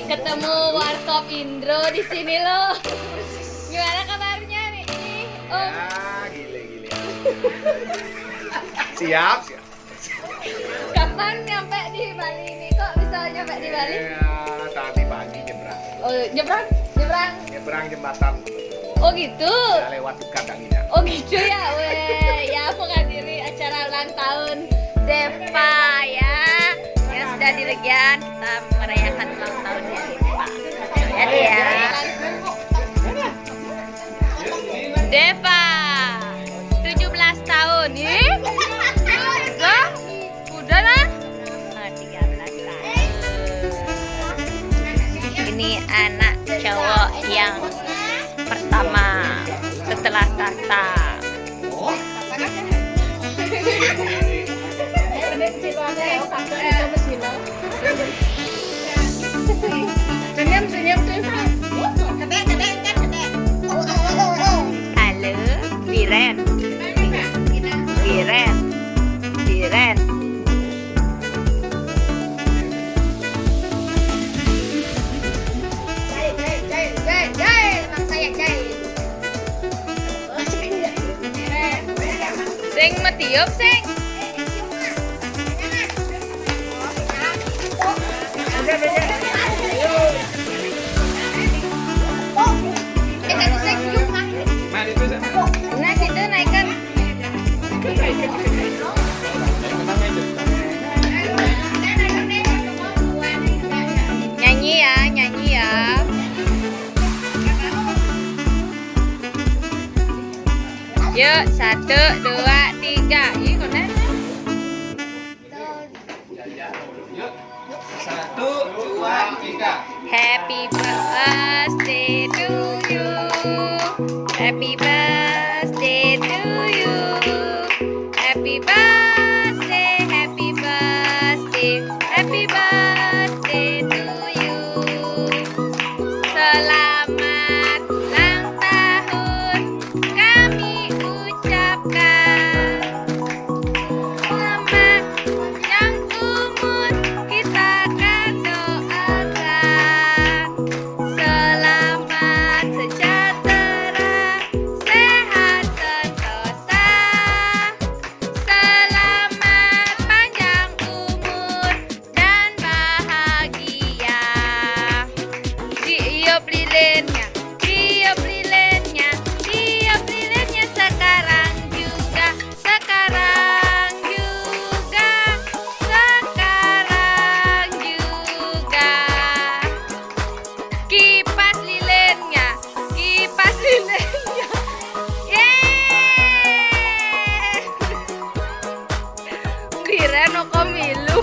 ketemu Warkop Indro di sini loh. Gimana kabarnya nih? Om. Ya, gile. Siap. Kapan nyampe di Bali ini? Kok bisa nyampe di Bali? Ya, tadi pagi nyebrang. Oh, nyebrang? Nyebrang jembatan. Oh gitu. Ya, lewat dekat kanginya. Oh gitu ya, weh. Ya menghadiri acara ulang tahun Deva ya. Yang sudah dilegian, kita merayakan ulang tahunnya Deva. Ya dia. Deva 17 tahun. Ih. Udah lah. 13 tahun. Ini anak cowok yang pertama setelah Tata. Senyum tuh. Halo, Biren. Sing metiup sing. Nah, situ naikkan. Nyanyi ya. Yuk, 1, 2, 3. Ih, konen. 1, 2, 3. Happy birthday to you. Happy birthday to you. Happy birthday, happy birthday, happy birthday to you. Selamat ulang tahun kami ucapkan. Selamat panjang umur kita akan doakan. Selamat sejahtera, sehat sentosa. Selamat panjang umur dan bahagia. Tiup lilinnya, tiup lilinnya, tiup lilinnya sekarang juga, sekarang juga, sekarang juga. Kipas lilinnya, kipas lilinnya. Yeay! Kira no komilu.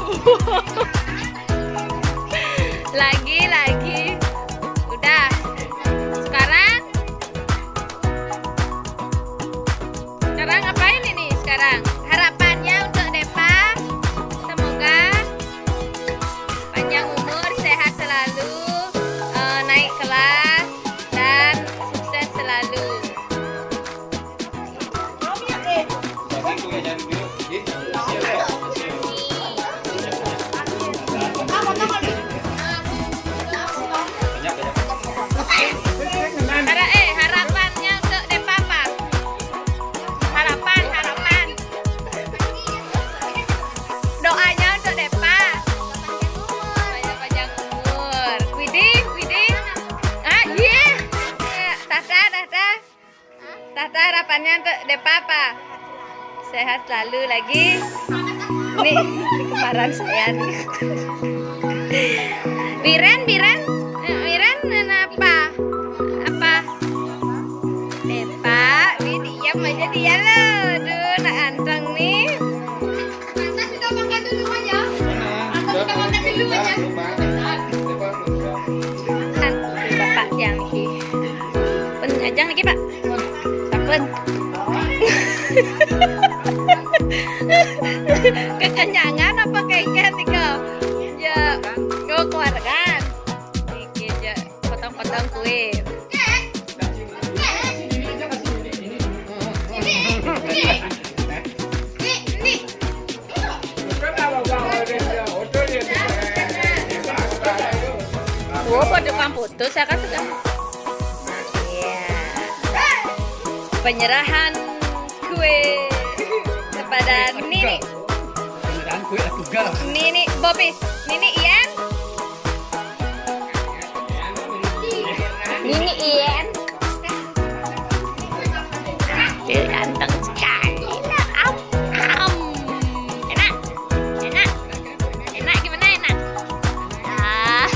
Lagi. Udah. Sekarang ngapain ini sekarang? Harapannya untuk Deva, semoga panjang umur, sehat selalu, naik kelas dan sukses selalu. Harapannya untuk Deva apa? Harapan. Doanya untuk Deva. Panjang umur. Widih. Ah, iya. Tata harapannya untuk Deva apa? Sehat selalu lagi. Nih, kemarin saya nih. Biren apa? Deva, diam aja dia loh. Duh, nak anteng nih. Atas kita makan dulu aja. Kan, Bapak yang ki. Penajang lagi, Pak. Sampun. Kekenyangan apa kayak nih ya kau keluarkan dikit ya potong-potong kue. putus ya kan sudah. Iya. Penyerahan kue kepada Nini. Penyerahan kue tunggal. Nini Bobis, Nini Ian. Nini Ian. Ganteng sekali. Am, am. Enak, enak, enak gimana enak? Ah.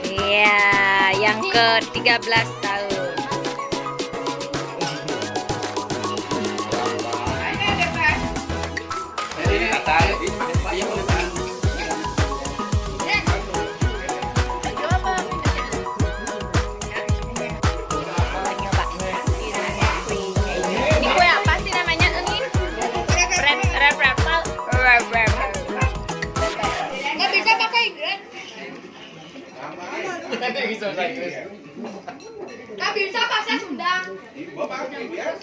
Iya, yang ke-13 tahun. Ini kata Ini kue apa sih namanya Enin? Nggak bisa pakai Inggris. Nggak bisa bahasa Sunda. Mama nggak bisa.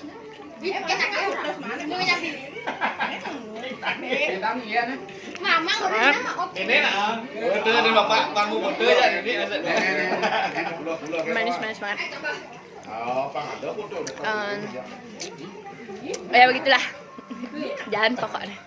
ini nah. Betul di bapak panggung betul ya ini. Manis-manis banget. Oh, pang ada foto. Ya begitulah. Jangan pokoknya.